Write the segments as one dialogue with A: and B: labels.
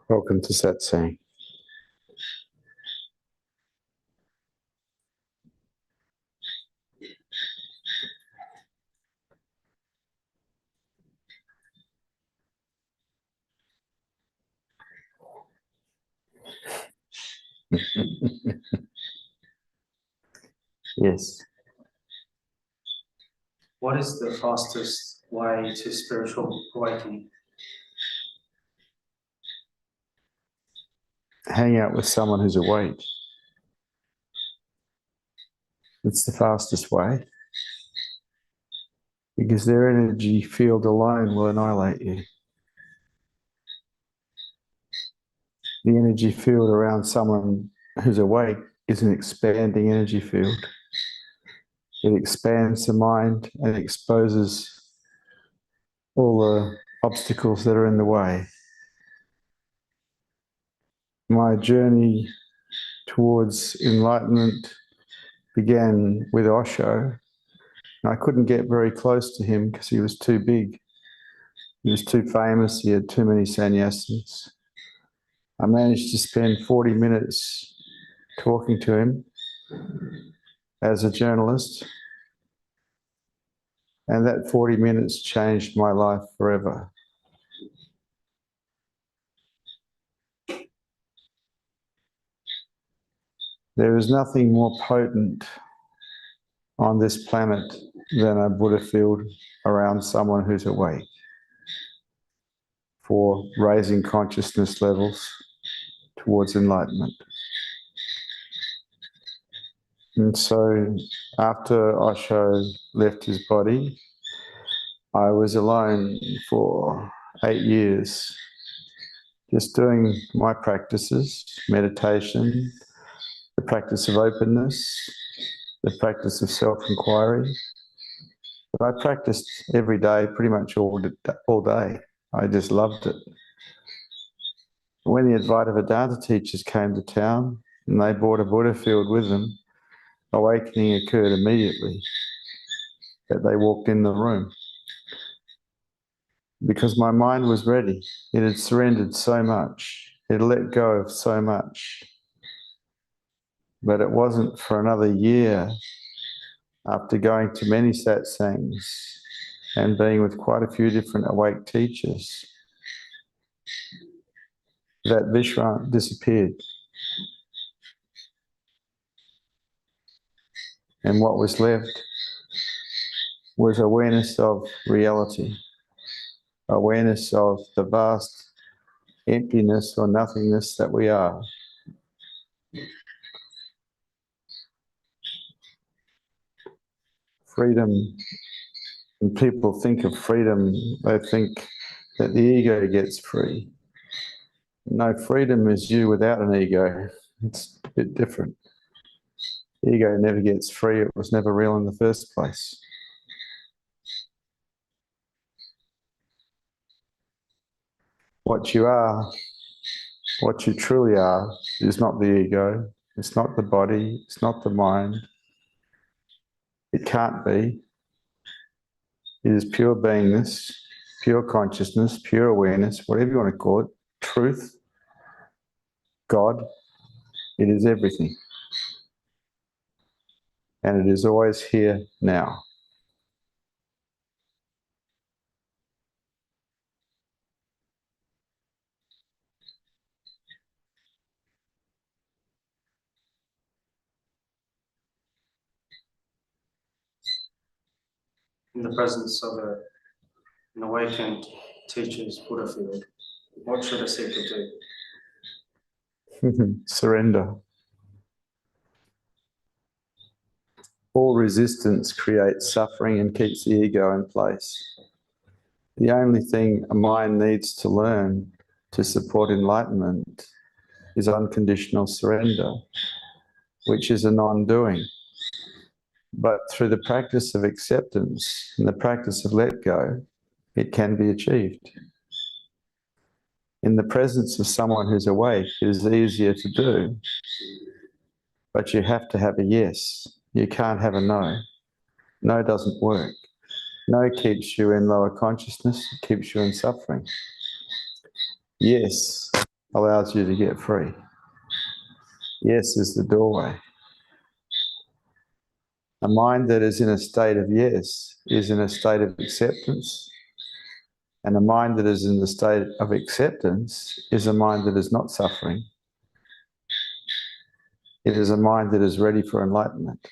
A: Welcome to Satsang. Yes.
B: What is the fastest way to spiritual awakening?
A: Hang out with someone who's awake. It's the fastest way. Because their energy field alone will annihilate you. The energy field around someone who's awake is an expanding energy field. It expands the mind and exposes all the obstacles that are in the way. My journey towards enlightenment began with Osho. I couldn't get very close to him because he was too big. He was too famous. He had too many sannyasis. I managed to spend 40 minutes talking to him as a journalist. And that 40 minutes changed my life forever. There is nothing more potent on this planet than a Buddha field around someone who's awake for raising consciousness levels towards enlightenment. And so after Osho left his body, I was alone for 8 years, just doing my practices, meditation, the practice of openness, the practice of self-inquiry. But I practiced every day, pretty much all day. I just loved it. When the Advaita Vedanta teachers came to town and they brought a Buddha field with them, awakening occurred immediately that they walked in the room. Because my mind was ready. It had surrendered so much. It had let go of so much. But it wasn't for another year, after going to many satsangs and being with quite a few different awake teachers, that Vishrant disappeared. And what was left was awareness of reality, awareness of the vast emptiness or nothingness that we are. Freedom, when people think of freedom, they think that the ego gets free. No, freedom is you without an ego. It's a bit different. The ego never gets free. It was never real in the first place. What you are, what you truly are, is not the ego. It's not the body. It's not the mind. It can't be. It is pure beingness, pure consciousness, pure awareness, whatever you want to call it, truth, God. It is everything. And it is always here now.
B: In the presence of an awakened teacher's Buddha field, what should a seeker do?
A: Surrender. All resistance creates suffering and keeps the ego in place. The only thing a mind needs to learn to support enlightenment is unconditional surrender, which is a non-doing. But through the practice of acceptance and the practice of let go, it can be achieved. In the presence of someone who's awake, it is easier to do, but you have to have a yes. You can't have a no. No doesn't work. No keeps you in lower consciousness, it keeps you in suffering. Yes allows you to get free. Yes is the doorway. A mind that is in a state of yes is in a state of acceptance. And a mind that is in the state of acceptance is a mind that is not suffering. It is a mind that is ready for enlightenment.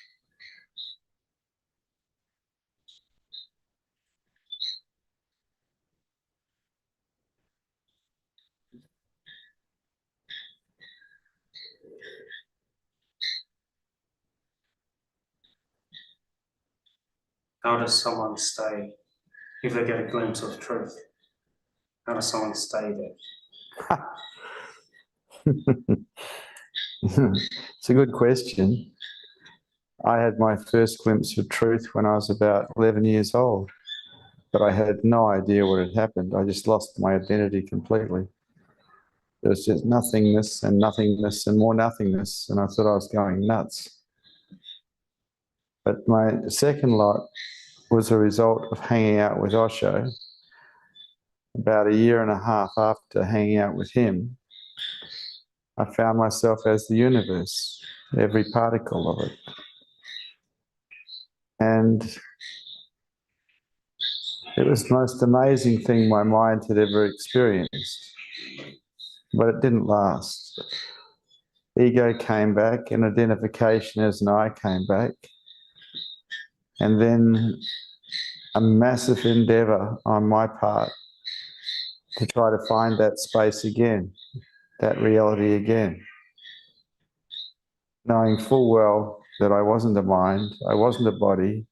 B: How does someone stay if they get a glimpse of truth? How does someone stay there?
A: It's a good question. I had my first glimpse of truth when I was about 11 years old, but I had no idea what had happened. I just lost my identity completely. There was just nothingness and nothingness and more nothingness, and I thought I was going nuts. But my second lot was a result of hanging out with Osho. About a year and a half after hanging out with him, I found myself as the universe, every particle of it. And it was the most amazing thing my mind had ever experienced. But it didn't last. Ego came back and identification as an I came back. And then a massive endeavor on my part to try to find that space again, that reality again. Knowing full well that I wasn't a mind, I wasn't a body,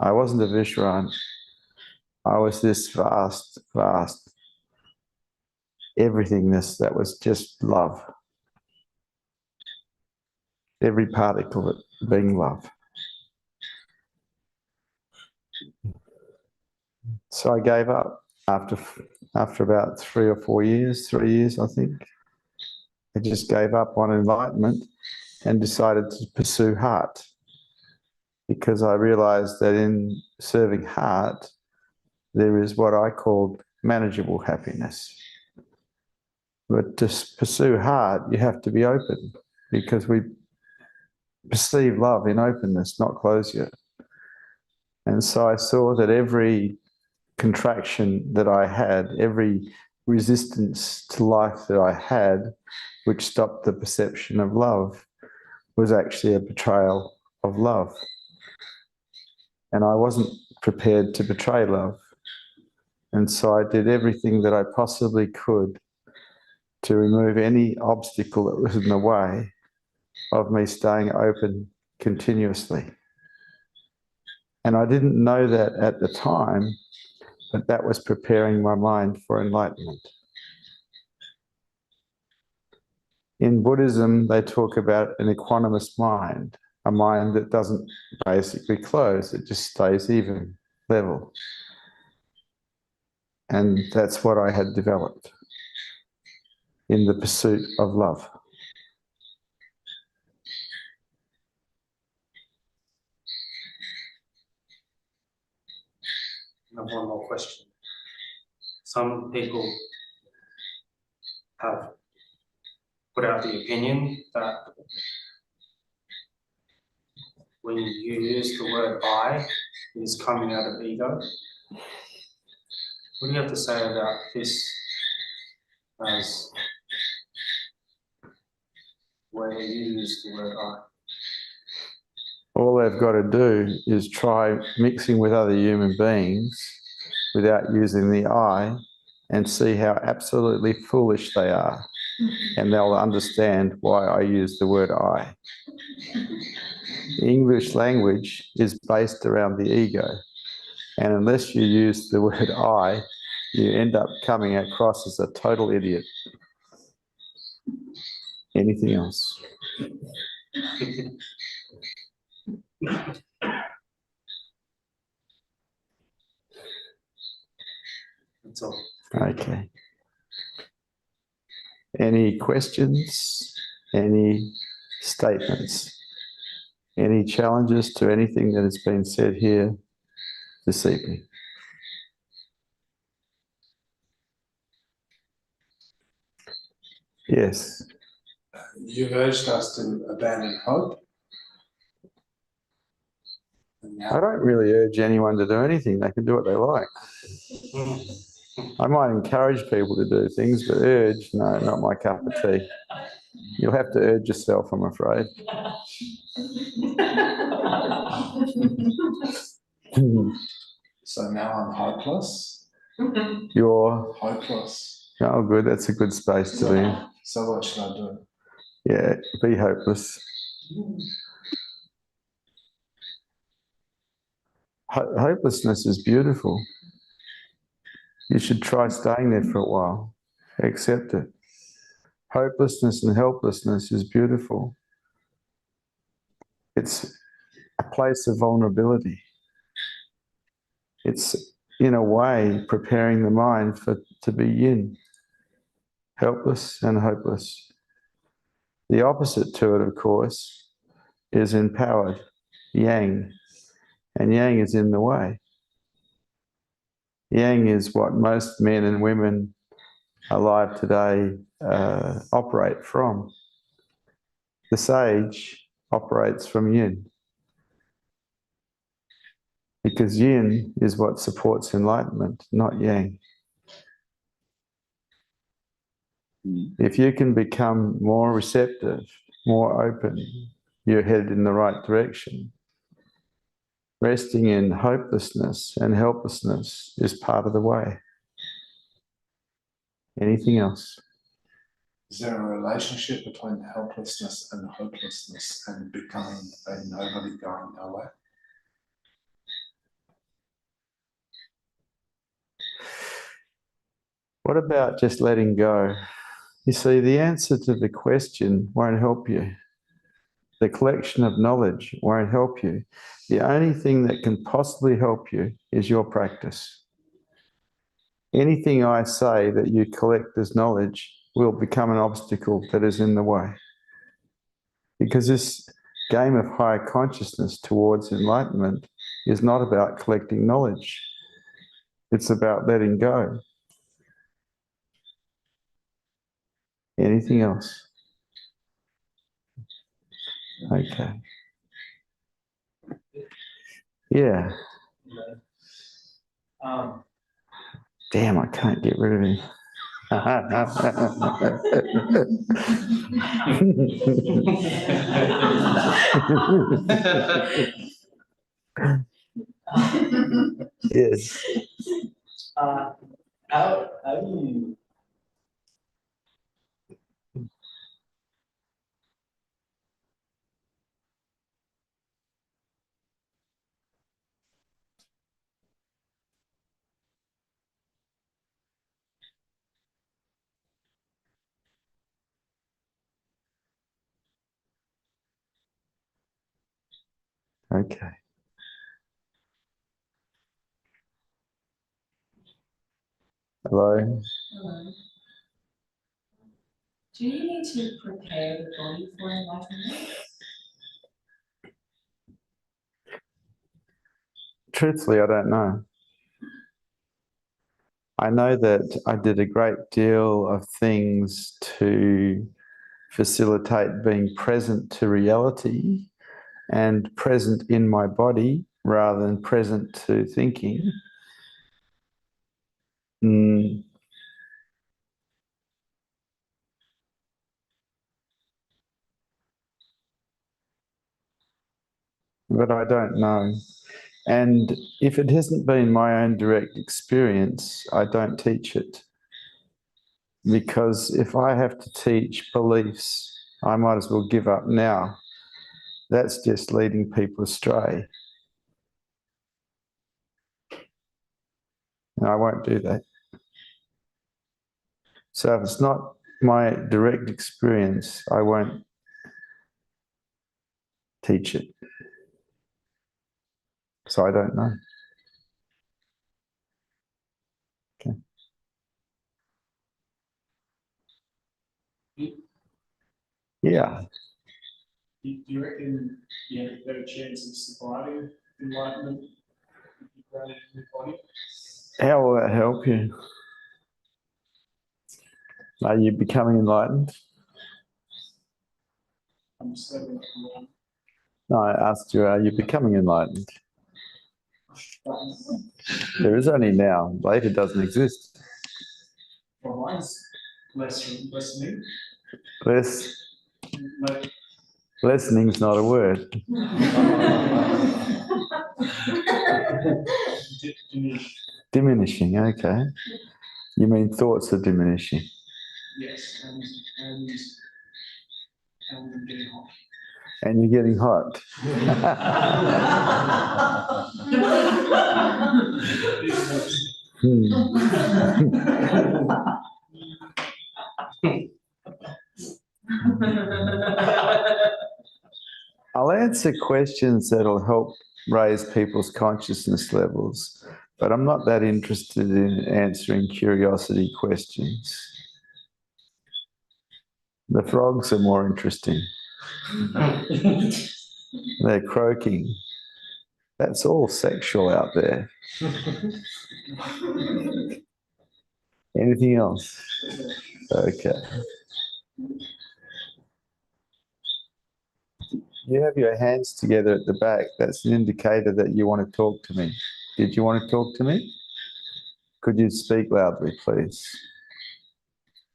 A: I wasn't a Vishrant. I was this vast, vast everythingness that was just love. Every particle of it being love. So I gave up after about 3 or 4 years, 3 years, I think. I just gave up on enlightenment and decided to pursue heart, because I realized that in serving heart, there is what I called manageable happiness. But to pursue heart, you have to be open, because we perceive love in openness, not closure. And so I saw that every contraction that I had, every resistance to life that I had, which stopped the perception of love, was actually a betrayal of love. And I wasn't prepared to betray love. And so I did everything that I possibly could to remove any obstacle that was in the way of me staying open continuously. And I didn't know that at the time, but that was preparing my mind for enlightenment. In Buddhism, they talk about an equanimous mind, a mind that doesn't basically close, it just stays even, level. And that's what I had developed in the pursuit of love.
B: I have one more question. Some people have put out the opinion that when you use the word I, it is coming out of ego. What do you have to say about this as where you use the word I?
A: All they've got to do is try mixing with other human beings without using the I and see how absolutely foolish they are. And they'll understand why I use the word I. The English language is based around the ego. And unless you use the word I, you end up coming across as a total idiot. Anything else?
B: That's all.
A: Okay. Any questions? Any statements? Any challenges to anything that has been said here this evening? Yes.
C: You urged us to abandon hope. And
A: I
C: now
A: don't really urge anyone to do anything. They can do what they like. I might encourage people to do things, but urge, no, not my cup of tea. You'll have to urge yourself, I'm afraid.
C: so now I'm hopeless.
A: You're,
C: Hopeless.
A: oh good, that's a good space to be in.
C: So what should I do?
A: Yeah, be hopeless. Hopelessness is beautiful. You should try staying there for a while. Accept it. Hopelessness and helplessness is beautiful. It's a place of vulnerability. It's, in a way, preparing the mind to be yin, helpless and hopeless. The opposite to it, of course, is empowered, yang, and yang is in the way. Yang is what most men and women alive today operate from. The sage operates from yin, because yin is what supports enlightenment, not yang. If you can become more receptive, more open, you're headed in the right direction. Resting in hopelessness and helplessness is part of the way. Anything else?
C: Is there a relationship between helplessness and hopelessness and becoming a nobody going nowhere?
A: What about just letting go? You see, the answer to the question won't help you. The collection of knowledge won't help you. The only thing that can possibly help you is your practice. Anything I say that you collect as knowledge will become an obstacle that is in the way. Because this game of higher consciousness towards enlightenment is not about collecting knowledge. It's about letting go. Anything else? Okay. Yeah. Damn, I can't get rid of him. Yes.
D: How do you
A: Okay. Hello.
E: Hello. Do you need to prepare the body for enlightenment?
A: Truthfully, I don't know. I know that I did a great deal of things to facilitate being present to reality and present in my body rather than present to thinking. But I don't know. And if it hasn't been my own direct experience, I don't teach it. Because if I have to teach beliefs, I might as well give up now. That's just leading people astray. And I won't do that. So if it's not my direct experience, I won't teach it. So I don't know. Okay. Yeah.
D: do you reckon you have a better chance of surviving enlightenment if you ground in your body?
A: How will that help you? Are you becoming enlightened?
D: I'm stepping up and
A: No, I asked you, are you becoming enlightened?
D: down.
A: There is only now. Later doesn't exist.
D: For mine's listening,
A: Less,
D: like
A: lessening's not a word.
D: diminish.
A: Diminishing, okay. You mean thoughts are diminishing.
D: Yes, and I'm getting hot.
A: And you're getting hot. I'll answer questions that'll help raise people's consciousness levels, but I'm not that interested in answering curiosity questions. The frogs are more interesting. They're croaking. That's all sexual out there. Anything else? Okay. You have your hands together at the back. That's an indicator that you want to talk to me. Did you want to talk to me? Could you speak loudly, please?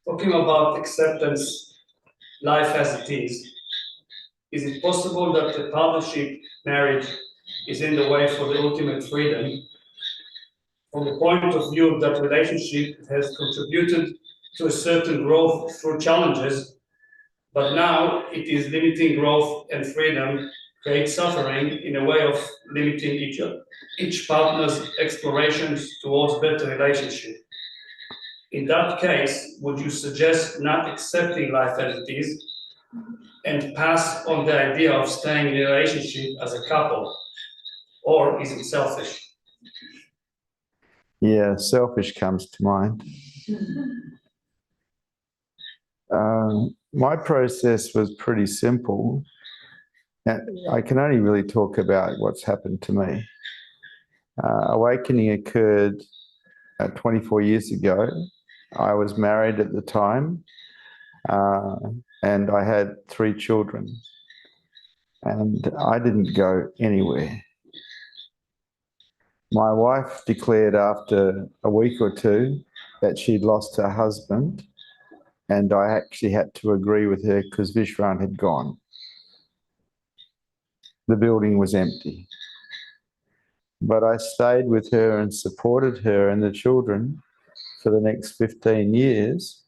F: Talking about acceptance, life as it is it possible that the partnership, marriage, is in the way for the ultimate freedom? From the point of view that relationship has contributed to a certain growth through challenges, but now it is limiting growth and freedom, creates suffering in a way of limiting each partner's explorations towards better relationship. In that case, would you suggest not accepting life as it is and pass on the idea of staying in a relationship as a couple? Or is it selfish?
A: Yeah, selfish comes to mind. My process was pretty simple. I can only really talk about what's happened to me. Awakening occurred 24 years ago. I was married at the time, and I had 3 children. And I didn't go anywhere. My wife declared after a week or 2 that she'd lost her husband, and I actually had to agree with her because Vishrant had gone. The building was empty. But I stayed with her and supported her and the children for the next 15 years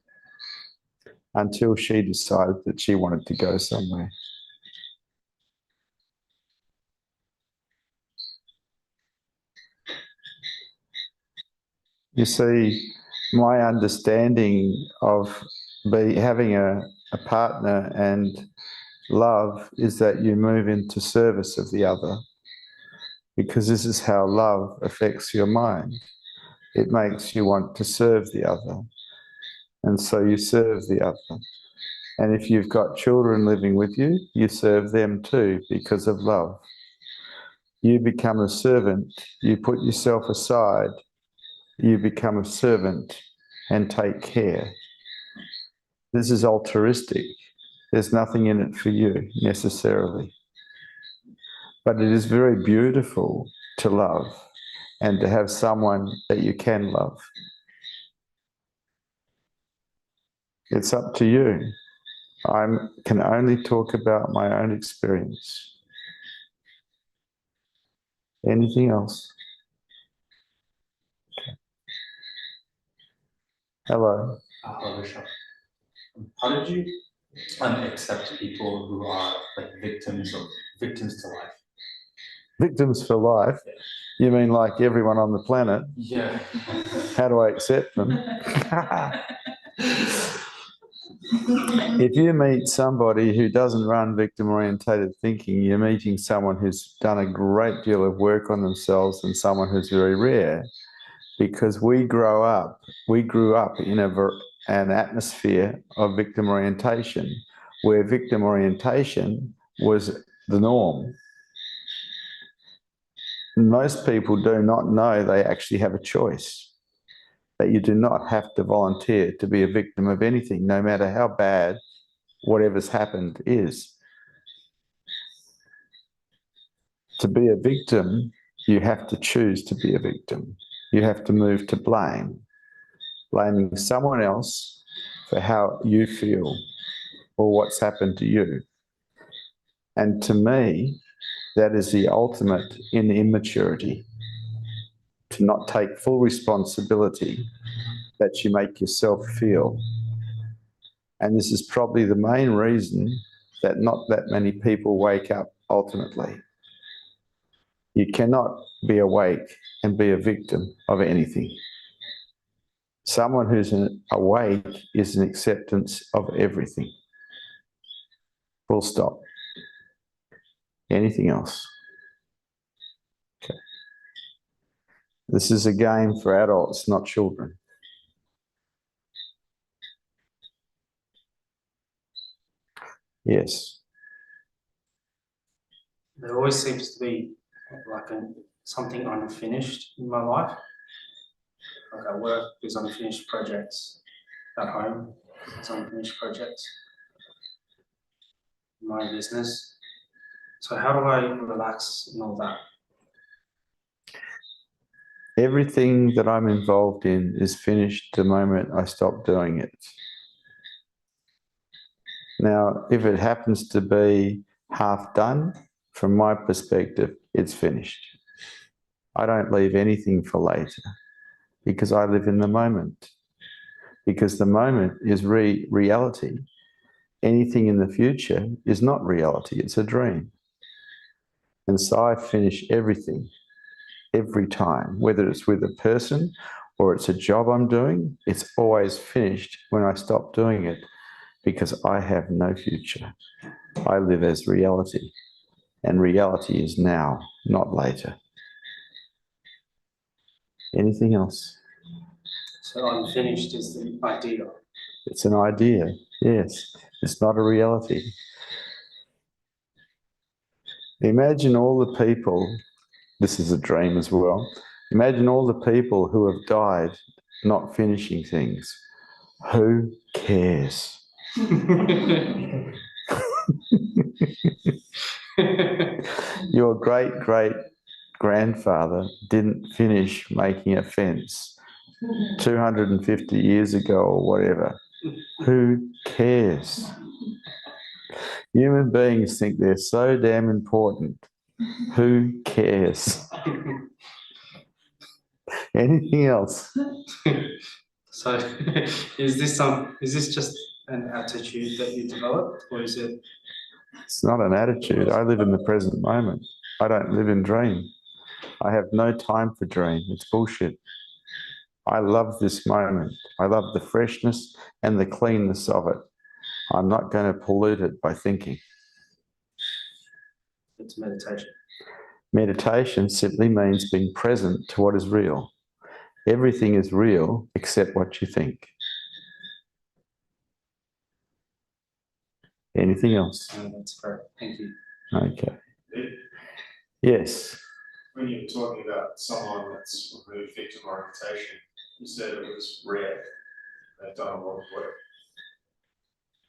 A: until she decided that she wanted to go somewhere. You see, my understanding of having a partner and love is that you move into service of the other, because this is how love affects your mind. It makes you want to serve the other, and so you serve the other. And if you've got children living with you, you serve them too because of love. You become a servant, you put yourself aside, you become a servant and take care. This is altruistic. There's nothing in it for you necessarily. But it is very beautiful to love and to have someone that you can love. It's up to you. I can only talk about my own experience. Anything else? Okay. Hello.
G: Hello, Vishrant. How did you accept people who are like victims to life?
A: Victims for life? You mean like everyone on the planet?
G: Yeah.
A: How do I accept them? If you meet somebody who doesn't run victim-orientated thinking, you're meeting someone who's done a great deal of work on themselves and someone who's very rare, because we grew up in an atmosphere of victim orientation, where victim orientation was the norm. Most people do not know they actually have a choice. that you do not have to volunteer to be a victim of anything, no matter how bad whatever's happened is. To be a victim, you have to choose to be a victim. You have to move to blame, blaming someone else for how you feel or what's happened to you. And to me, that is the ultimate in immaturity, to not take full responsibility that you make yourself feel. And this is probably the main reason that not that many people wake up ultimately. You cannot be awake and be a victim of anything. Someone who's awake is an acceptance of everything. Full stop. Anything else? Okay. This is a game for adults, not children. Yes.
B: There always seems to be like something unfinished in my life. Like at work, there's unfinished projects. At home, there's unfinished projects. In my business. So how do I relax in all that?
A: Everything that I'm involved in is finished the moment I stop doing it. Now, if it happens to be half done, from my perspective, it's finished. I don't leave anything for later because I live in the moment. Because the moment is reality. Anything in the future is not reality, it's a dream. And so I finish everything, every time, whether it's with a person or it's a job I'm doing, it's always finished when I stop doing it because I have no future. I live as reality, and reality is now, not later. Anything else?
B: So unfinished is the idea.
A: It's an idea, yes. It's not a reality. Imagine all the people, this is a dream as well, imagine all the people who have died not finishing things. Who cares? Your great-great-grandfather didn't finish making a fence 250 years ago or whatever. Who cares? Human beings think they're so damn important. Who cares? Anything else?
B: So is this just an attitude that you developed, or is it?
A: It's not an attitude. I live in the present moment. I don't live in dream. I have no time for dream. It's bullshit. I love this moment. I love the freshness and the cleanness of it. I'm not going to pollute it by thinking.
B: It's meditation.
A: Meditation simply means being present to what is real. Everything is real except what you think. Anything else?
B: That's great. Thank you.
A: Okay. Yes.
D: When you're talking about someone that's removed victim orientation, you said it was rare. They've done a lot of work.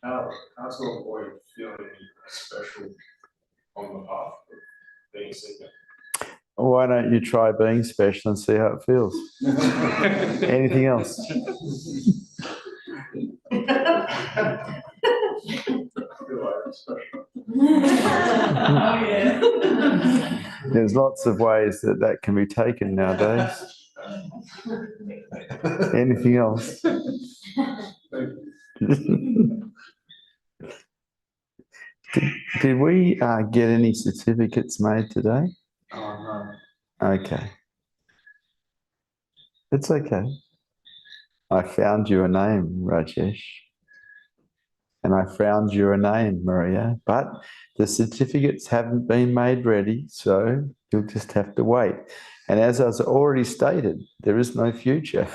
D: How to avoid feeling special on the path of being seeker?
A: Why don't you try being special and see how it feels? Anything else?
E: Oh, yeah.
A: There's lots of ways that can be taken nowadays. Anything else? Did we get any certificates made today?
B: Oh,
A: Okay. It's okay. I found you a name, Rajesh. And I found you a name, Maria. But the certificates haven't been made ready, so you'll just have to wait. And as I was already stated, there is no future.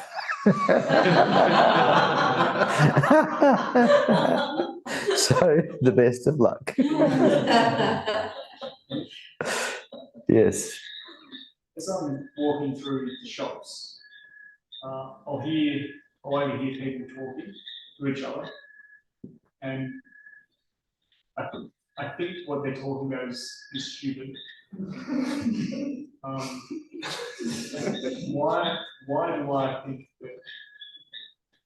A: So the best of luck. Yes.
D: As I'm walking through the shops,
F: or I hear people talking to each other, and I think what they're talking about is stupid. Why do I think that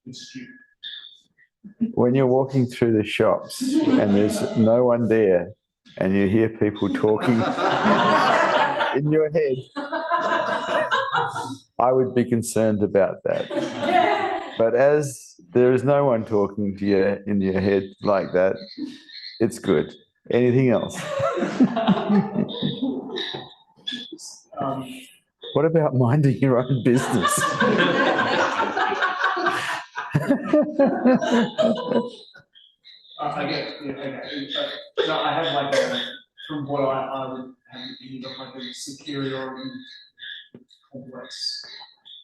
F: it's stupid?
A: When you're walking through the shops and there's no one there and you hear people talking in your head, I would be concerned about that. But as there is no one talking to you in your head like that, it's good. Anything else? What about minding your own business?
F: I get, yeah, okay. No, I have like from what I would have an opinion of like a superiority complex.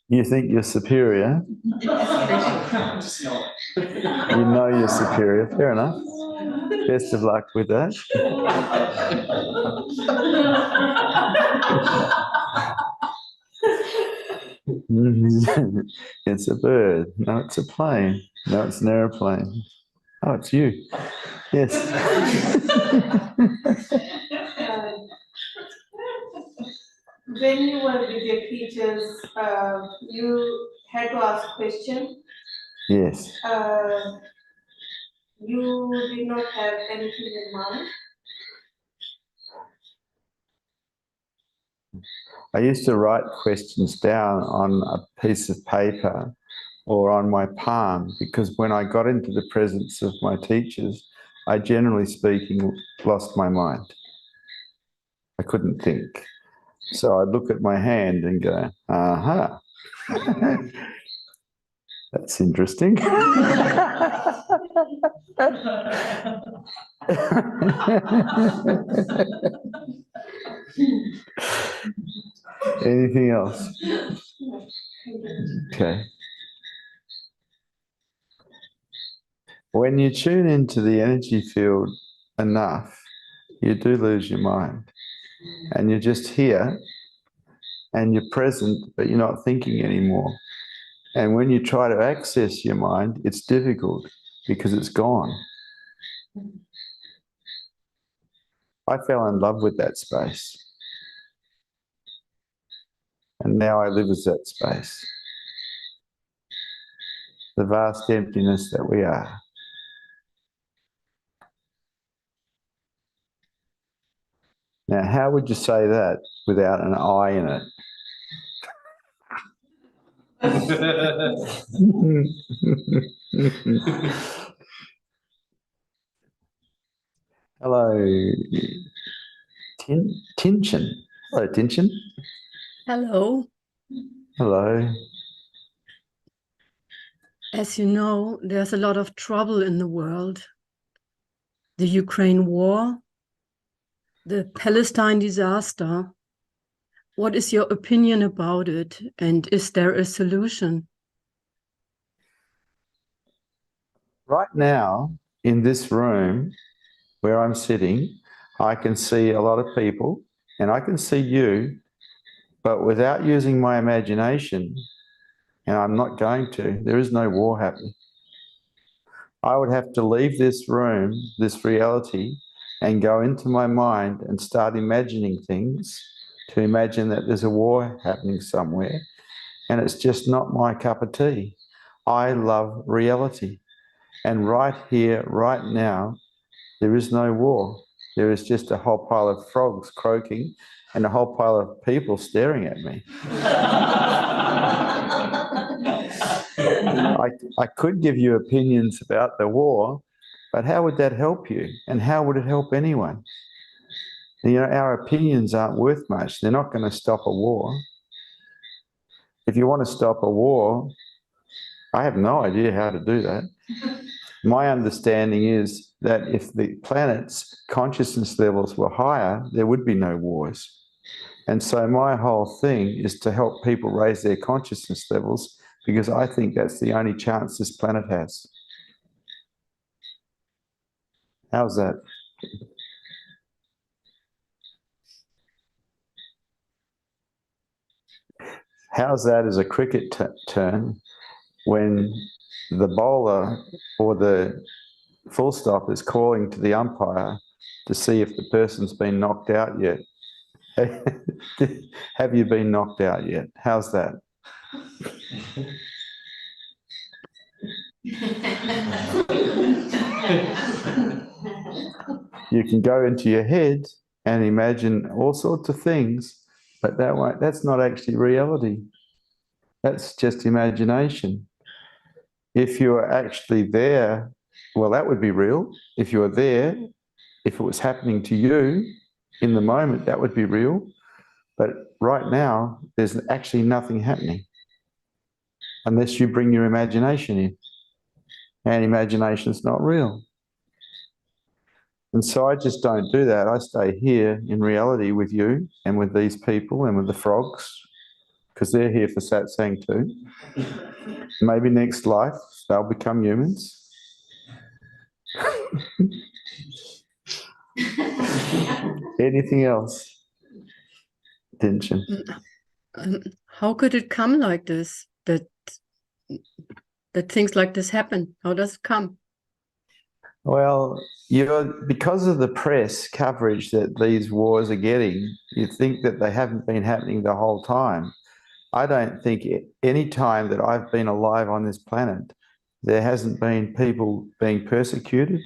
A: You think you're superior?
F: Just know it.
A: You know you're superior. Fair enough. Best of luck with that. It's a bird. No, it's a plane. No, it's an aeroplane. Oh, it's you. Yes.
H: When you were with your teachers, you had to ask questions.
A: Yes.
H: You did not have anything in mind.
A: I used to write questions down on a piece of paper or on my palm because when I got into the presence of my teachers, I generally speaking lost my mind. I couldn't think. So I'd look at my hand and go, aha, that's interesting. Anything else? Okay. When you tune into the energy field enough, you do lose your mind. And you're just here and you're present, but you're not thinking anymore. And when you try to access your mind, it's difficult because it's gone. I fell in love with that space. And now I live as that space. The vast emptiness that we are. Now, how would you say that without an I in it? Hello, Tinchin. Hello, Tinchin.
I: Hello.
A: Hello.
I: As you know, there's a lot of trouble in the world. The Ukraine war, the Palestine disaster. What is your opinion about it? And is there a solution?
A: Right now, in this room where I'm sitting, I can see a lot of people and I can see you, but without using my imagination, and I'm not going to, there is no war happening. I would have to leave this room, this reality, and go into my mind and start imagining things, to imagine that there's a war happening somewhere, and it's just not my cup of tea. I love reality. And right here, right now, there is no war. There is just a whole pile of frogs croaking and a whole pile of people staring at me. I could give you opinions about the war, but how would that help you? And how would it help anyone? You know, our opinions aren't worth much. They're not going to stop a war. If you want to stop a war, I have no idea how to do that. My understanding is that if the planet's consciousness levels were higher, there would be no wars. And so my whole thing is to help people raise their consciousness levels, because I think that's the only chance this planet has. How's that? How's that as a cricket term when the bowler or the full stop is calling to the umpire to see if the person's been knocked out yet? Have you been knocked out yet? How's that? You can go into your head and imagine all sorts of things, but that's not actually reality. That's just imagination. If you're actually there, well, that would be real. If you're there, if it was happening to you in the moment, that would be real. But right now, there's actually nothing happening unless you bring your imagination in. And imagination is not real. And so I just don't do that. I stay here in reality with you and with these people and with the frogs, because they're here for satsang too. Maybe next life they'll become humans. Anything else? Tension.
I: How could it come like this? That things like this happen? How does it come?
A: Well, because of the press coverage that these wars are getting, you think that they haven't been happening the whole time. I don't think any time that I've been alive on this planet, there hasn't been people being persecuted,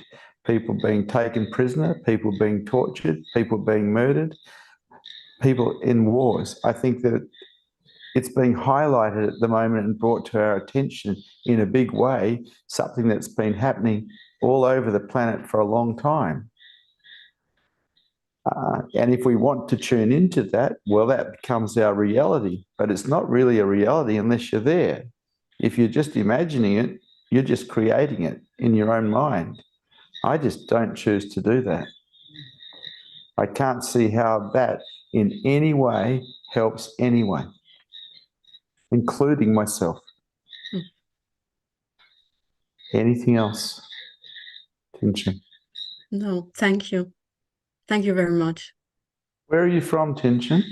A: people being taken prisoner, people being tortured, people being murdered, people in wars. I think that it's being highlighted at the moment and brought to our attention in a big way, something that's been happening all over the planet for a long time. And if we want to tune into that, well, that becomes our reality. But it's not really a reality unless you're there. If you're just imagining it, you're just creating it in your own mind. I just don't choose to do that. I can't see how that in any way helps anyone, including myself. Anything else? Tianchen?
I: No, thank you. Thank you very much.
A: Where are you from, Tianchen?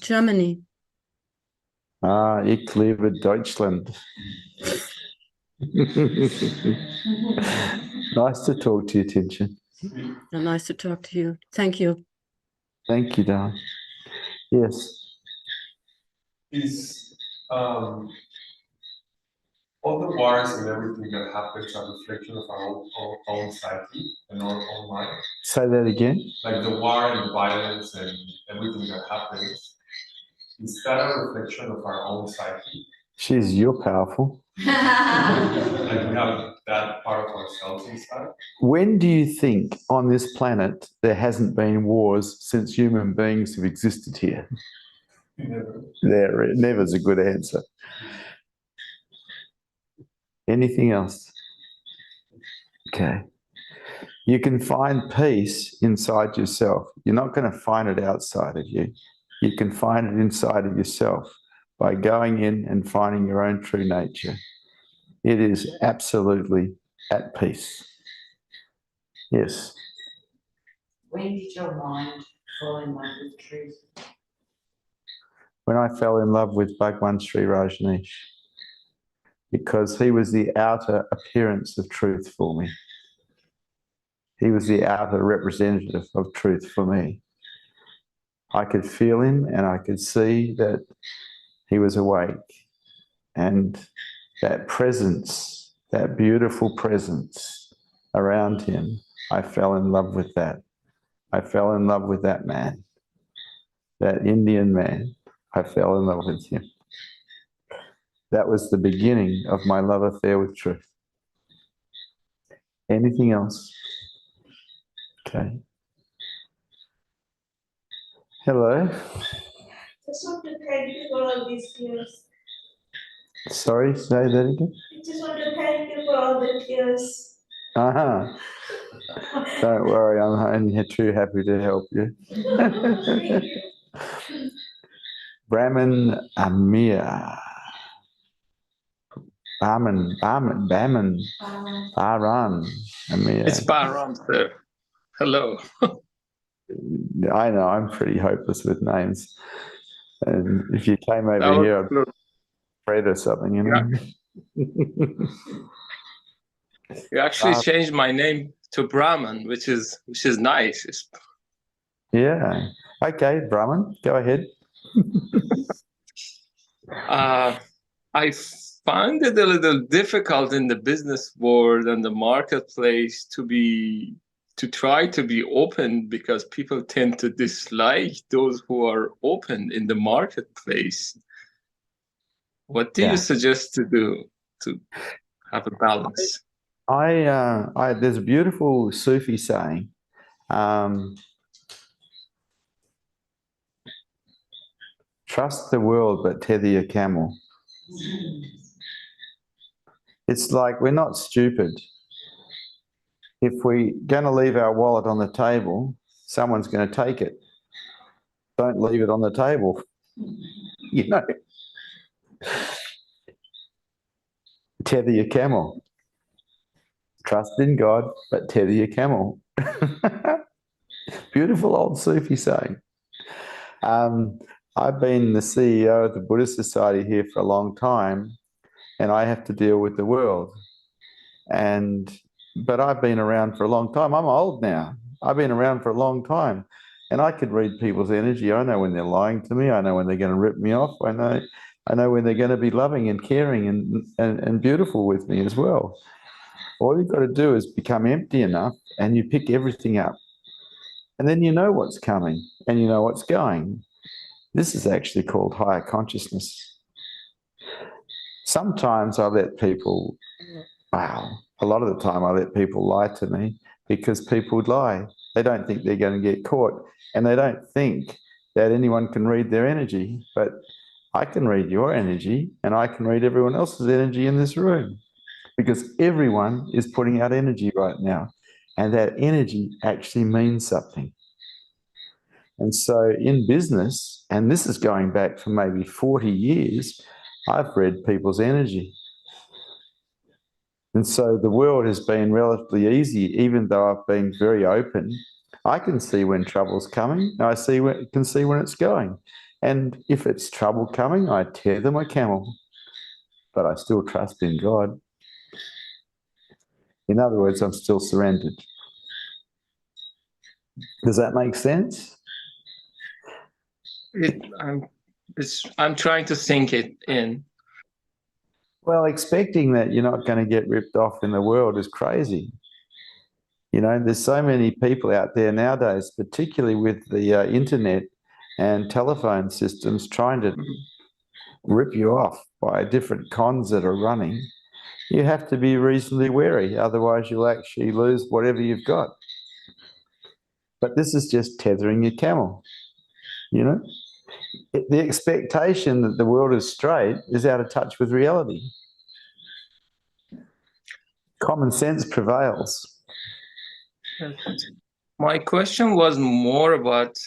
I: Germany.
A: Ah, ich liebe Deutschland. Nice to talk to you, Tianchen.
I: Nice to talk to you. Thank you.
A: Thank you, darling. Yes.
J: Is all the wars and everything that happens a reflection of our own psyche and our own mind?
A: Say that again.
J: Like the war and the violence and everything that happens, is that a reflection of our own psyche?
A: Jeez, you're powerful.
J: Like we have that part of ourselves inside?
A: When do you think on this planet there hasn't been wars since human beings have existed here?
J: Never.
A: Never's a good answer. Anything else? Okay. You can find peace inside yourself. You're not going to find it outside of you. You can find it inside of yourself by going in and finding your own true nature. It is absolutely at peace. Yes.
E: When did your mind fall in love with truth?
A: When I fell in love with Bhagwan Sri Rajneesh, because he was the outer appearance of truth for me. He was the outer representative of truth for me. I could feel him and I could see that he was awake. And that presence, that beautiful presence around him, I fell in love with that. I fell in love with that man, that Indian man. I fell in love with him. That was the beginning of my love affair with truth. Anything else? Okay. Hello.
H: Just want to thank you for all these years.
A: Sorry, say that again.
H: I just want to thank you for all the tears.
A: Uh-huh. Don't worry, I'm only too happy to help you.
H: Thank you.
A: Brahman Amir. Baran Amir.
K: It's Baran, sir. Hello.
A: I know, I'm pretty hopeless with names. And if you came
K: That
A: over
K: was
A: here, I'd
K: good.
A: bread or something, you know.
K: You actually changed my name to Brahman, which is nice.
A: Yeah. Okay, Brahman, go ahead.
K: I find it a little difficult in the business world and the marketplace to try to be open, because people tend to dislike those who are open in the marketplace. What do you suggest to do to have a balance?
A: There's a beautiful Sufi saying. Trust the world, but tether your camel. It's like we're not stupid. If we're going to leave our wallet on the table, someone's going to take it. Don't leave it on the table. You know, tether your camel. Trust in God, but tether your camel. Beautiful old Sufi saying. I've been the CEO of the Buddhist Society here for a long time, and I have to deal with the world. But I've been around for a long time. I'm old now. I've been around for a long time, and I could read people's energy. I know when they're lying to me. I know when they're going to rip me off. I know when they're going to be loving and caring and beautiful with me as well. All you've got to do is become empty enough, and you pick everything up. And then you know what's coming, and you know what's going. This is actually called higher consciousness. Sometimes I let people, a lot of the time I let people lie to me, because people lie. They don't think they're going to get caught, and they don't think that anyone can read their energy. But I can read your energy, and I can read everyone else's energy in this room, because everyone is putting out energy right now, and that energy actually means something. And so in business, and this is going back for maybe 40 years, I've read people's energy. And so the world has been relatively easy, even though I've been very open. I can see when trouble's coming. I can see when it's going. And if it's trouble coming, I tether my camel. But I still trust in God. In other words, I'm still surrendered. Does that make sense?
K: I'm trying to sink it in.
A: Well, expecting that you're not going to get ripped off in the world is crazy. You know, there's so many people out there nowadays, particularly with the internet and telephone systems, trying to rip you off by different cons that are running. You have to be reasonably wary, otherwise you'll actually lose whatever you've got. But this is just tethering your camel, you know? The expectation that the world is straight is out of touch with reality. Common sense prevails.
K: My question was more about,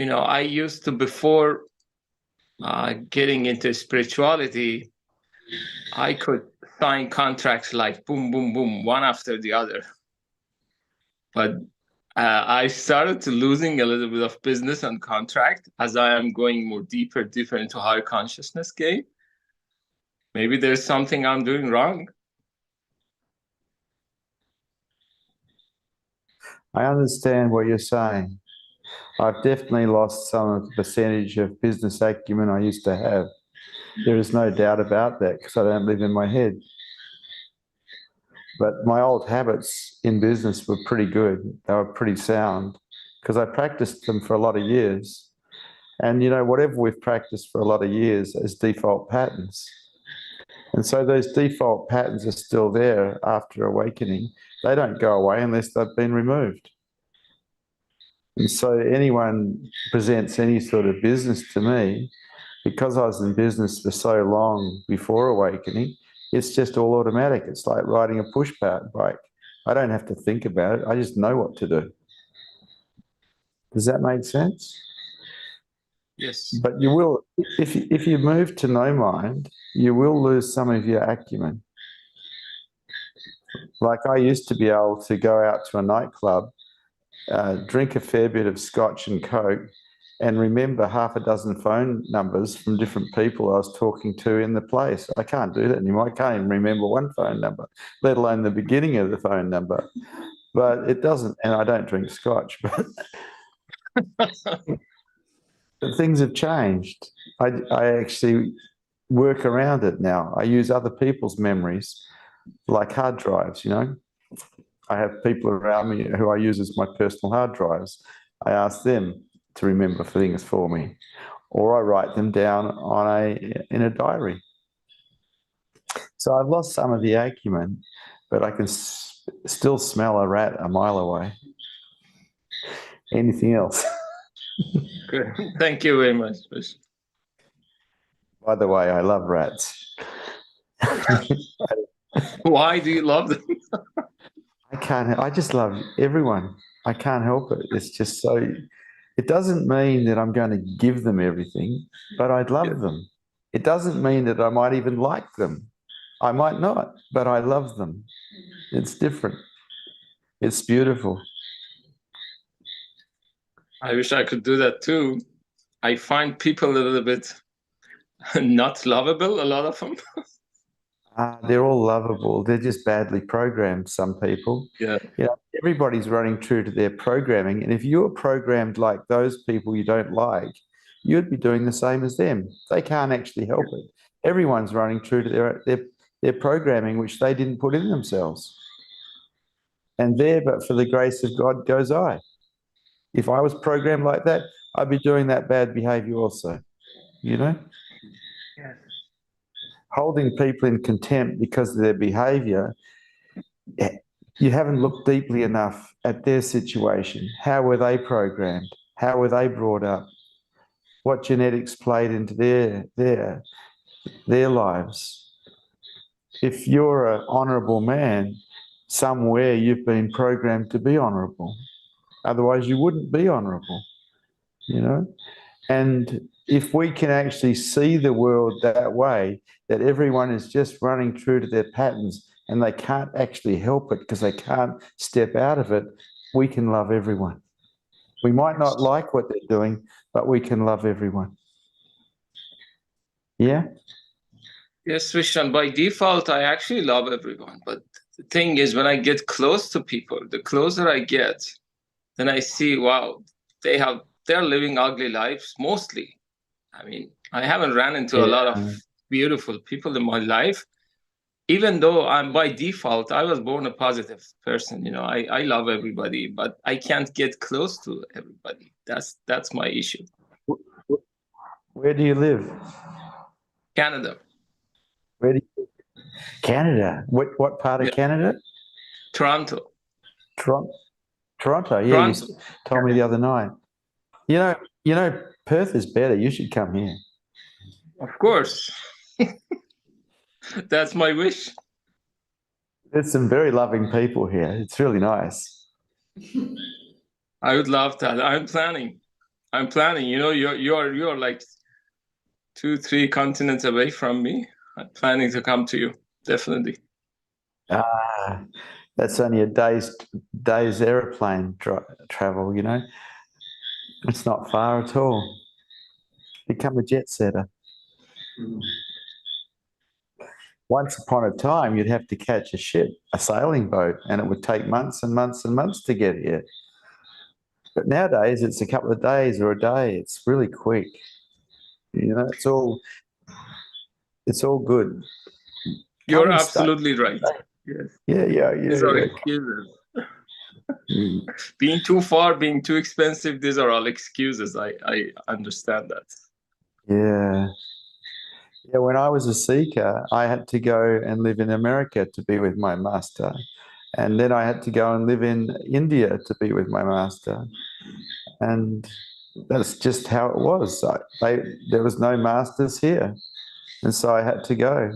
K: I used to, before getting into spirituality, I could sign contracts like boom, boom, boom, one after the other. But I started to losing a little bit of business and contract as I am going more deeper into higher consciousness game. Maybe there's something I'm doing wrong.
A: I understand what you're saying. I've definitely lost some of the percentage of business acumen I used to have. There is no doubt about that, because I don't live in my head. But my old habits in business were pretty good. They were pretty sound, because I practiced them for a lot of years. And, whatever we've practiced for a lot of years is default patterns. And so those default patterns are still there after awakening. They don't go away unless they've been removed. And so anyone presents any sort of business to me, because I was in business for so long before awakening, it's just all automatic. It's like riding a push bike. I don't have to think about it. I just know what to do. Does that make sense?
K: Yes.
A: But you will, if you move to no mind, you will lose some of your acumen. Like I used to be able to go out to a nightclub, drink a fair bit of scotch and coke, and remember half a dozen phone numbers from different people I was talking to in the place. I can't do that anymore. I can't even remember one phone number, let alone the beginning of the phone number. But it doesn't, and I don't drink scotch, but things have changed. I actually work around it now. I use other people's memories like hard drives, you know. I have people around me who I use as my personal hard drives. I ask them to remember things for me, or I write them down in a diary. So I've lost some of the acumen, but I can still smell a rat a mile away. Anything else?
K: Good. Thank you very much.
A: By the way, I love rats.
K: Why do you love them?
A: I just love everyone. I can't help it. It's just so, it doesn't mean that I'm going to give them everything, but I'd love them. It doesn't mean that I might even like them. I might not, but I love them. It's different. It's beautiful.
K: I wish I could do that too. I find people a little bit not lovable, a lot of them.
A: They're all lovable. They're just badly programmed, some people.
K: Yeah.
A: You know, everybody's running true to their programming. And if you're programmed like those people you don't like, you'd be doing the same as them. They can't actually help it. Everyone's running true to their programming, which they didn't put in themselves. And there, but for the grace of God goes I. If I was programmed like that, I'd be doing that bad behavior also, you know?
K: Yeah.
A: Holding people in contempt because of their behavior, you haven't looked deeply enough at their situation. How were they programmed? How were they brought up? What genetics played into their lives? If you're an honourable man, somewhere you've been programmed to be honourable. Otherwise, you wouldn't be honourable, you know? And if we can actually see the world that way, that everyone is just running true to their patterns and they can't actually help it because they can't step out of it, we can love everyone. We might not like what they're doing, but we can love everyone. Yeah?
K: Yes, Vishrant, by default, I actually love everyone. But the thing is, when I get close to people, the closer I get, then I see, wow, they're living ugly lives mostly. I mean, I haven't ran into a lot of beautiful people in my life, even though I'm by default, I was born a positive person. You know, I love everybody, but I can't get close to everybody. That's my issue.
A: Where do you live?
K: Canada.
A: Where do you live? Canada. What part of Canada?
K: Toronto.
A: Toronto. Yeah,
K: Toronto.
A: you told me the other night. You know, Perth is better. You should come here.
K: Of course. That's my wish.
A: There's some very loving people here. It's really nice.
K: I would love that. I'm planning. You know, you're like 2-3 continents away from me. I'm planning to come to you. Definitely.
A: That's only a day's aeroplane travel, you know. It's not far at all. Become a jet setter. Once upon a time, you'd have to catch a ship, a sailing boat, and it would take months and months and months to get here. But nowadays, it's a couple of days or a day. It's really quick. You know, it's all good.
K: You're absolutely right. Yes.
A: Yeah.
K: These are excuses. Being too far, being too expensive, these are all excuses. I understand that.
A: Yeah. Yeah, when I was a seeker, I had to go and live in America to be with my master. And then I had to go and live in India to be with my master. And that's just how it was. There was no masters here. And so I had to go.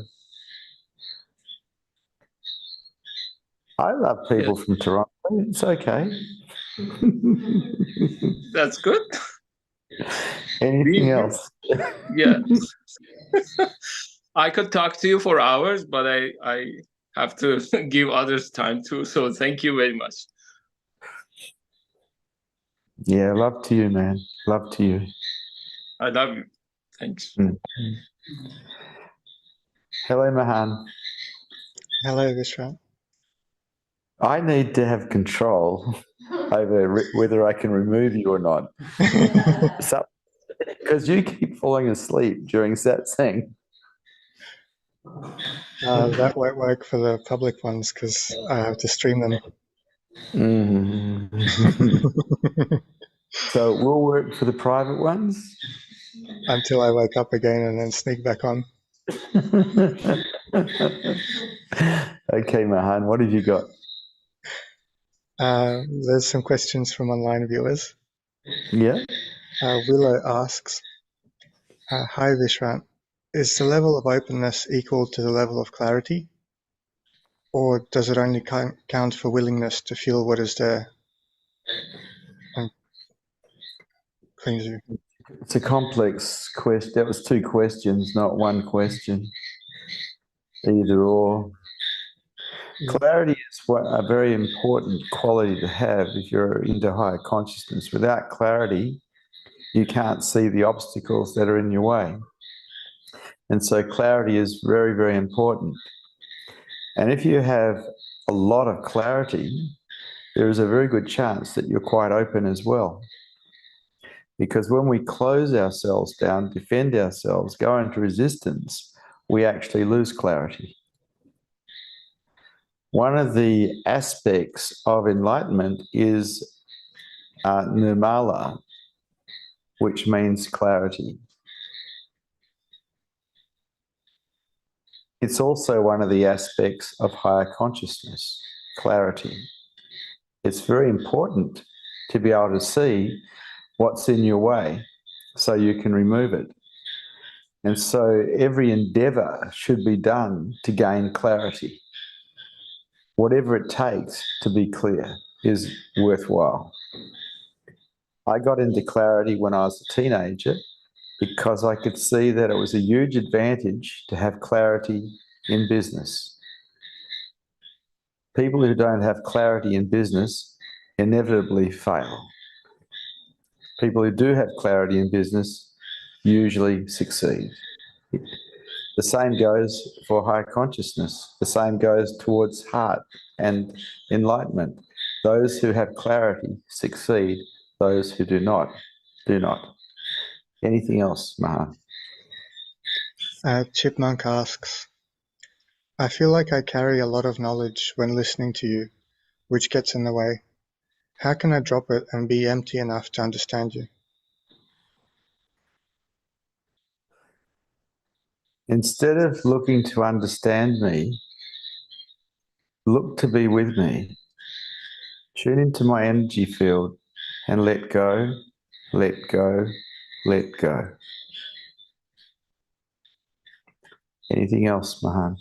A: I love people from Toronto. It's okay.
K: That's good.
A: Anything else?
K: Yeah. I could talk to you for hours, but I have to give others time too. So thank you very much.
A: Yeah, love to you, man. Love to you.
K: I love you. Thanks.
A: Hello, Mahan.
L: Hello, Vishrant.
A: I need to have control over whether I can remove you or not. Because you keep falling asleep during satsang.
L: That won't work for the public ones because I have to stream them.
A: So it will work for the private ones?
L: Until I wake up again and then sneak back on.
A: Okay, Mahan, what have you got?
L: There's some questions from online viewers.
A: Yeah.
L: Willow asks, hi Vishrant, is the level of openness equal to the level of clarity? Or does it only count for willingness to feel what is there and cleans you?
A: It's a complex question. That was two questions, not one question. Either or. Clarity is a very important quality to have if you're into higher consciousness. Without clarity, you can't see the obstacles that are in your way. And so clarity is very, very important. And if you have a lot of clarity, there is a very good chance that you're quite open as well. Because when we close ourselves down, defend ourselves, go into resistance, we actually lose clarity. One of the aspects of enlightenment is nirmala, which means clarity. It's also one of the aspects of higher consciousness, clarity. It's very important to be able to see what's in your way so you can remove it. And so every endeavor should be done to gain clarity. Whatever it takes to be clear is worthwhile. I got into clarity when I was a teenager because I could see that it was a huge advantage to have clarity in business. People who don't have clarity in business inevitably fail. People who do have clarity in business usually succeed. The same goes for higher consciousness. The same goes towards heart and enlightenment. Those who have clarity succeed. Those who do not, do not. Anything else, Mahan?
L: Chipmunk asks, I feel like I carry a lot of knowledge when listening to you, which gets in the way. How can I drop it and be empty enough to understand you?
A: Instead of looking to understand me, look to be with me. Tune into my energy field and let go, let go, let go. Anything else, Mahan?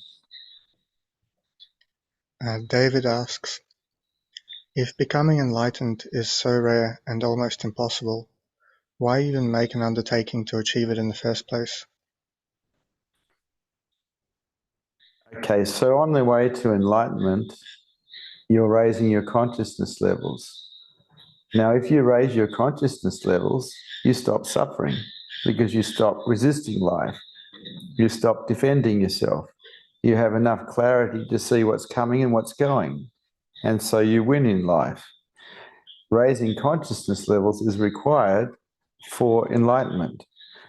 L: David asks, if becoming enlightened is so rare and almost impossible, why even make an undertaking to achieve it in the first place?
A: Okay, so on the way to enlightenment, you're raising your consciousness levels. Now, if you raise your consciousness levels, you stop suffering because you stop resisting life. You stop defending yourself. You have enough clarity to see what's coming and what's going. And so you win in life. Raising consciousness levels is required for enlightenment.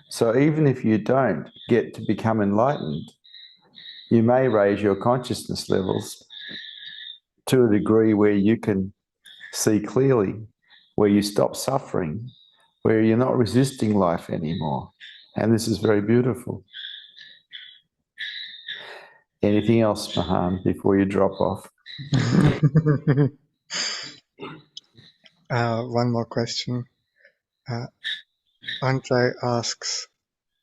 A: So even if you don't get to become enlightened, you may raise your consciousness levels to a degree where you can see clearly, where you stop suffering, where you're not resisting life anymore. And this is very beautiful. Anything else, Mahan, before you drop off?
L: One more question. Andre asks,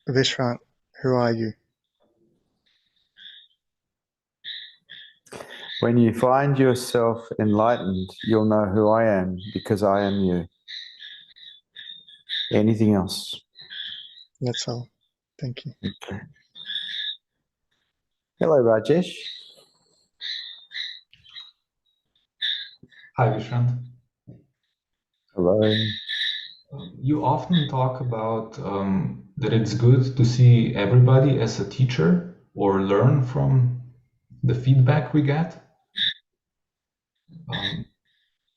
L: Vishrant, who are you?
A: When you find yourself enlightened, you'll know who I am because I am you. Anything else?
L: That's all. Thank you.
A: Okay. Hello, Rajesh.
M: Hi, Vishrant.
A: Hello.
M: You often talk about that it's good to see everybody as a teacher or learn from the feedback we get.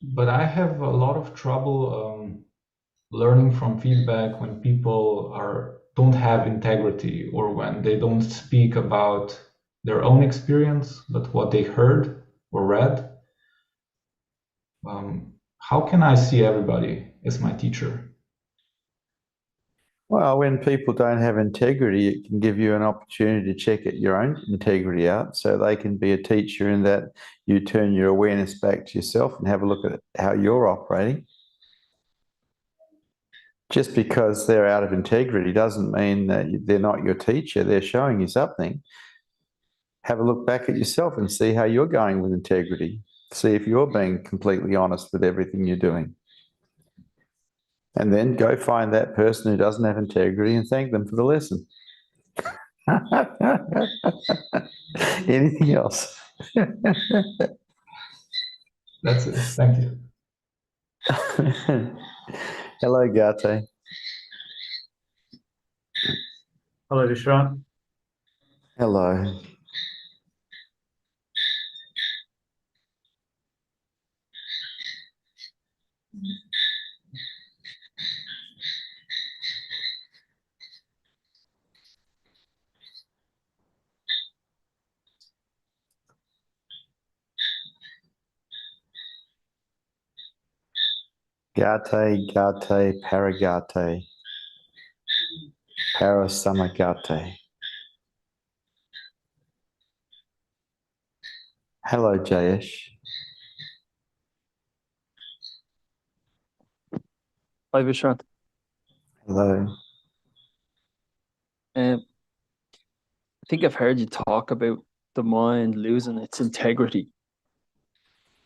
M: But I have a lot of trouble learning from feedback when people don't have integrity, or when they don't speak about their own experience, but what they heard or read. How can I see everybody as my teacher?
A: Well, when people don't have integrity, it can give you an opportunity to check your own integrity out, so they can be a teacher in that you turn your awareness back to yourself and have a look at how you're operating. Just because they're out of integrity doesn't mean that they're not your teacher. They're showing you something. Have a look back at yourself and see how you're going with integrity. See if you're being completely honest with everything you're doing. And then go find that person who doesn't have integrity and thank them for the lesson. Anything else?
M: That's it. Thank you.
A: Hello, Gate.
N: Hello, Vishrant.
A: Hello. Gate, gate, paragate, parasamagate. Hello, Jayesh.
O: Hi, Vishrant.
A: Hello.
O: I think I've heard you talk about the mind losing its integrity.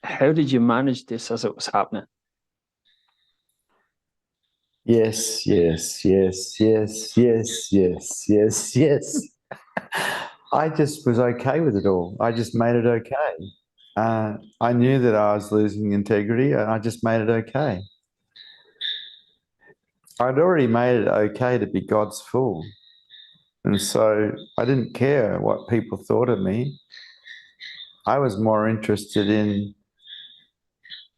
O: How did you manage this as it was happening?
A: Yes, yes, yes, yes, yes, yes, yes, yes. I just was okay with it all. I just made it okay. I knew that I was losing integrity, and I just made it okay. I'd already made it okay to be God's fool. And so I didn't care what people thought of me. I was more interested in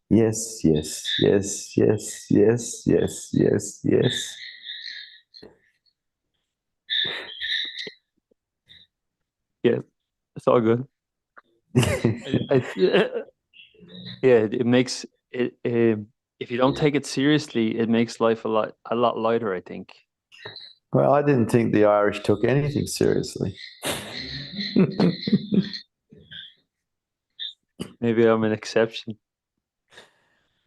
A: yes, yes, yes, yes, yes, yes, yes, yes.
O: Yeah, it's all good. Yeah, it makes it. If you don't take it seriously, it makes life a lot lighter, I think.
A: Well, I didn't think the Irish took anything seriously.
O: Maybe I'm an exception.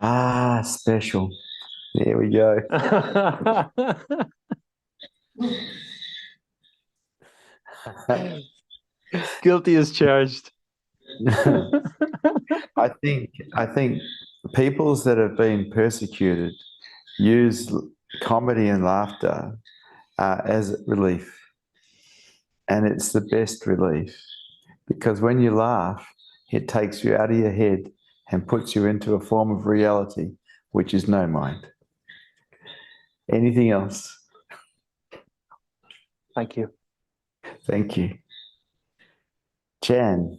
A: Ah, special. There we go.
O: Guilty as charged.
A: I think peoples that have been persecuted use comedy and laughter as relief. And it's the best relief, because when you laugh, it takes you out of your head and puts you into a form of reality, which is no mind. Anything else?
O: Thank you.
A: Thank you. Jan.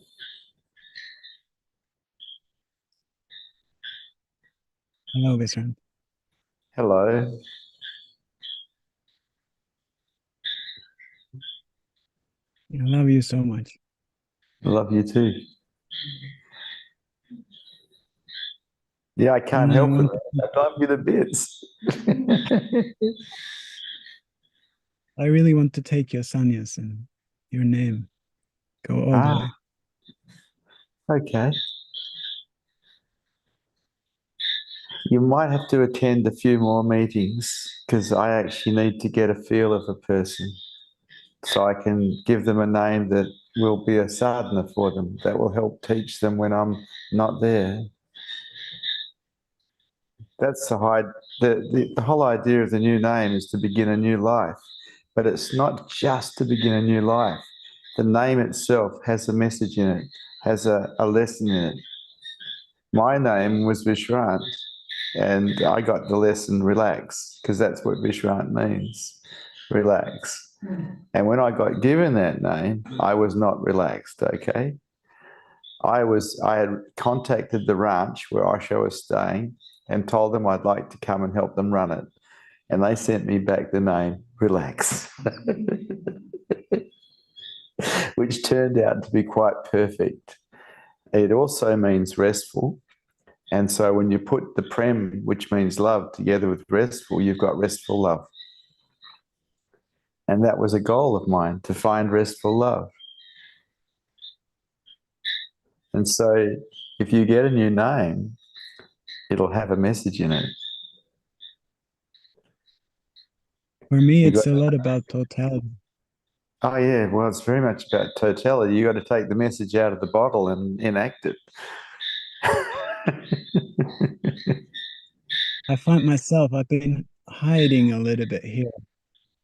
P: Hello, Vishrant.
A: Hello.
P: I love you so much.
A: I love you too. Yeah, I can't help it. I love you to bits.
P: I really want to take your sannyas and your name. Go all the way.
A: Okay. You might have to attend a few more meetings, because I actually need to get a feel of a person so I can give them a name that will be a sadhana for them, that will help teach them when I'm not there. That's the whole idea of the new name is to begin a new life. But it's not just to begin a new life. The name itself has a message in it, has a lesson in it. My name was Vishrant, And I got the lesson relax, because that's what Vishrant means, relax. And when I got given that name, I was not relaxed, okay? I had contacted the ranch where Osho was staying and told them I'd like to come and help them run it. And they sent me back the name Relax, which turned out to be quite perfect. It also means restful. And so when you put the prem, which means love, together with restful, you've got restful love. And that was a goal of mine, to find restful love. And so if you get a new name, it'll have a message in it.
P: For me, it's a lot about totality.
A: Oh, yeah. Well, it's very much about totality. You got to take the message out of the bottle and enact it.
P: I find myself, I've been hiding a little bit here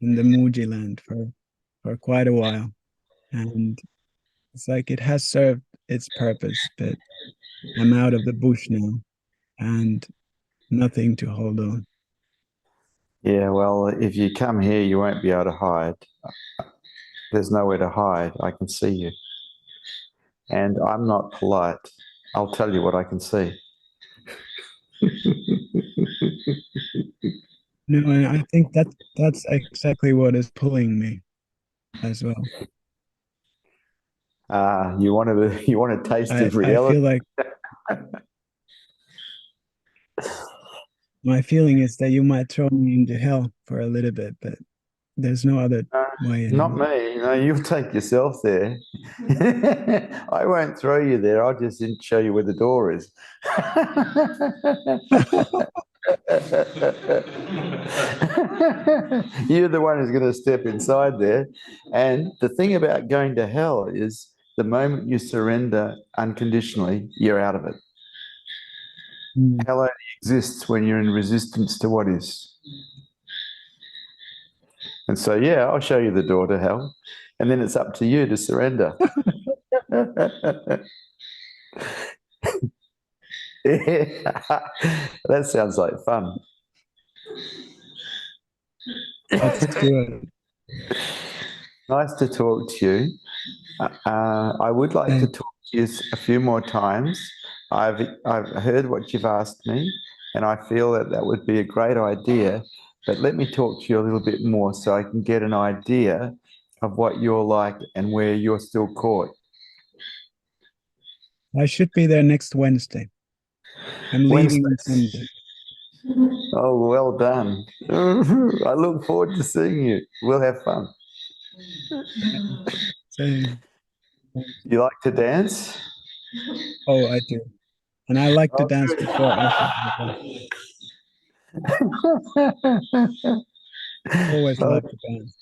P: in the Muji land for quite a while. And it's like it has served its purpose, but I'm out of the bush now and nothing to hold on.
A: Yeah, well, if you come here, you won't be able to hide. There's nowhere to hide. I can see you. And I'm not polite. I'll tell you what I can see.
P: No, and I think that's exactly what is pulling me as well.
A: You want a taste of
P: I
A: reality?
P: feel like my feeling is that you might throw me into hell for a little bit, but there's no other way
A: Not
P: anymore.
A: me. No, you'll take yourself there. I won't throw you there. I'll just show you where the door is. You're the one who's going to step inside there. And the thing about going to hell is the moment you surrender unconditionally, you're out of it. Hell only exists when you're in resistance to what is. And so, yeah, I'll show you the door to hell. And then it's up to you to surrender. That sounds like fun.
P: Let's do it.
A: Nice to talk to you. I would like to talk to you a few more times. I've heard what you've asked me, and I feel that would be a great idea. But let me talk to you a little bit more so I can get an idea of what you're like and where you're still caught.
P: I should be there next Wednesday. I'm leaving on Sunday.
A: Oh, well done. I look forward to seeing you. We'll have fun.
P: Same.
A: You like to dance?
P: Oh, I do. And I like to dance before Osho. Always love to dance.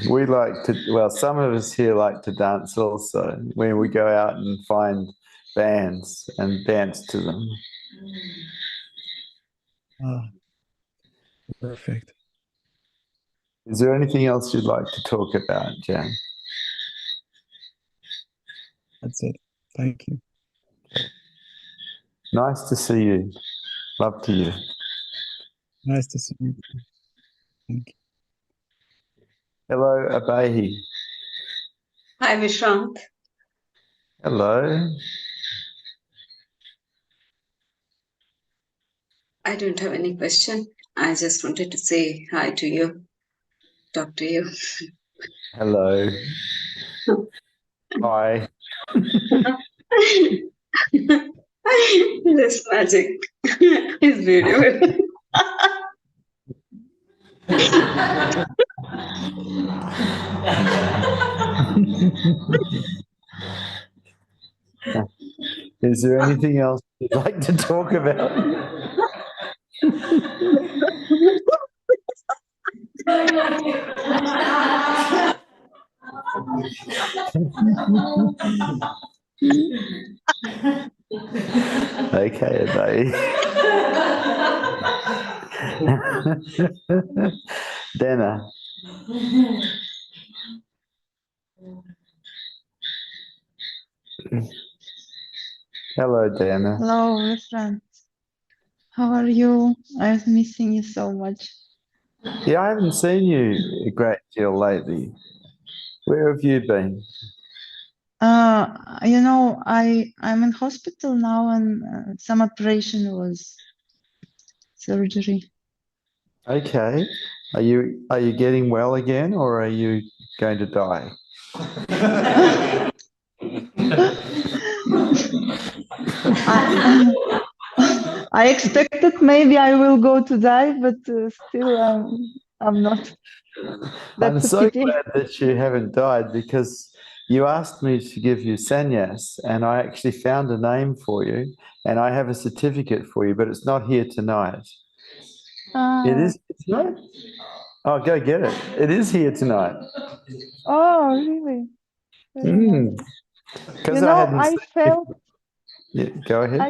A: We like to, well, some of us here like to dance also, when we go out and find bands and dance to them.
P: Ah, perfect.
A: Is there anything else you'd like to talk about, Jan?
P: That's it. Thank you.
A: Nice to see you. Love to you.
P: Nice to see you. Thank you.
A: Hello, Abehi.
Q: Hi, Vishrant.
A: Hello.
Q: I don't have any question. I just wanted to say hi to you, talk to you.
A: Hello. Hi.
Q: This magic is beautiful.
A: Is there anything else you'd like to talk about? Okay, Abehi. Dana. Hello, Dana.
R: Hello, Vishrant. How are you? I was missing you so much.
A: Yeah, I haven't seen you a great deal lately. Where have you been?
R: You know, I'm in hospital now, and some operation was surgery.
A: Okay. Are you getting well again, or are you going to die?
R: I expected maybe I will go to die, but still I'm not.
A: I'm
R: That's a
A: so
R: pity.
A: glad that you haven't died, because you asked me to give you sannyas, and I actually found a name for you, and I have a certificate for you, but it's not here tonight. It is tonight? Oh, go get it. It is here tonight.
R: Oh, really? Very nice.
A: Because
R: You
A: I
R: know,
A: hadn't
R: I
A: seen
R: felt,
A: you. Yeah, go ahead.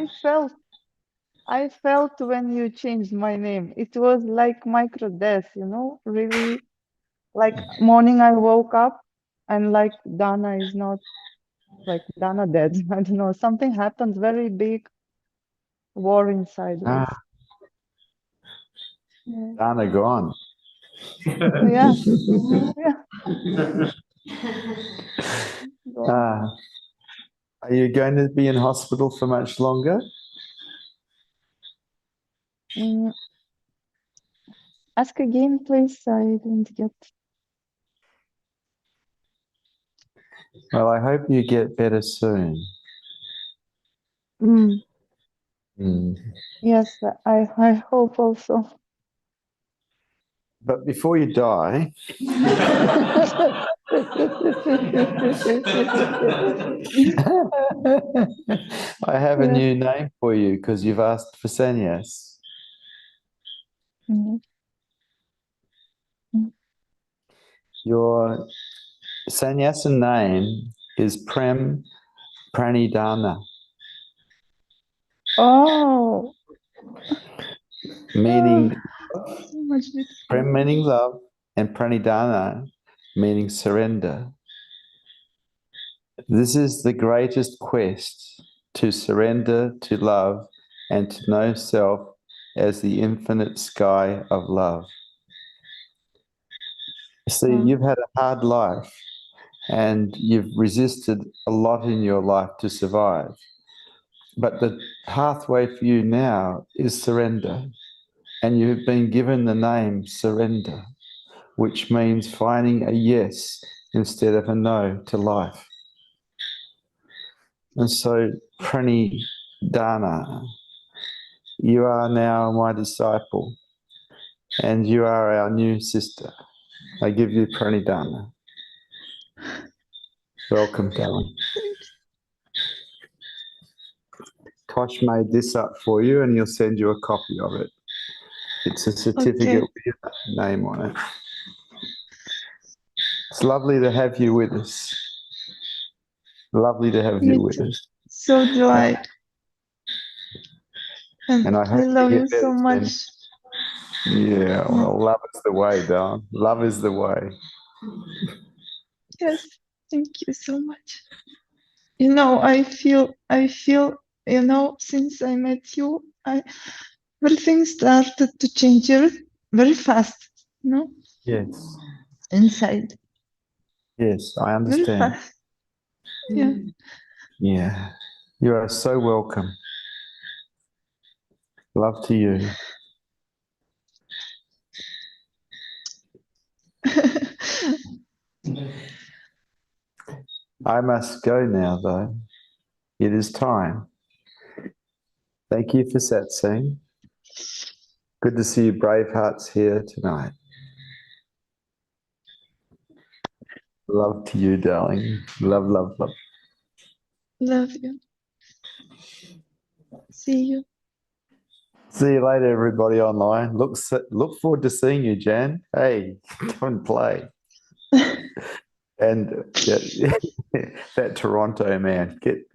R: I felt when you changed my name. It was like micro death, you know, really. Like morning I woke up and like Dana is not like Dana dead. I don't know. Something happened, very big war inside was. Yeah.
A: Dana gone.
R: Yeah. Yeah.
A: Are you going to be in hospital for much longer?
R: Ask again, please. I didn't get.
A: Well, I hope you get better soon.
R: Yes, I hope also.
A: But before you die, I have a new name for you, because you've asked for sannyas. Your sannyasa name is Prem Pranidhana,
R: Oh,
A: meaning
R: so much beautiful.
A: Prem meaning love, and Pranidhana meaning surrender. This is the greatest quest, to surrender to love and to know self as the infinite sky of love. See, you've had a hard life, and you've resisted a lot in your life to survive. But the pathway for you now is surrender. And you've been given the name surrender, which means finding a yes instead of a no to life. And so, Pranidhana, you are now my disciple, and you are our new sister. I give you Pranidhana. Welcome, darling. Tosh made this up for you, and he'll send you a copy of it. It's a certificate with your name on it. It's lovely to have you with us. Lovely to have you with us.
R: So do I.
A: And I hope
R: I love
A: you
R: you
A: get better
R: so
A: soon.
R: much.
A: Yeah, well, love is the way, darling. Love is the way.
R: Yes, thank you so much. You know, I feel, you know, since I met you, everything started to change very fast, you know,
A: Yes.
R: inside.
A: Yes, I
R: Very
A: understand.
R: fast. Yeah.
A: Yeah. You are so welcome. Love to you. I must go now, though. It is time. Thank you for Satsang. Good to see you brave hearts here tonight. Love to you, darling. Love, love, love.
R: Love you. See you.
A: See you later, everybody online. Look forward to seeing you, Jan. Hey, come and play. And that Toronto man, get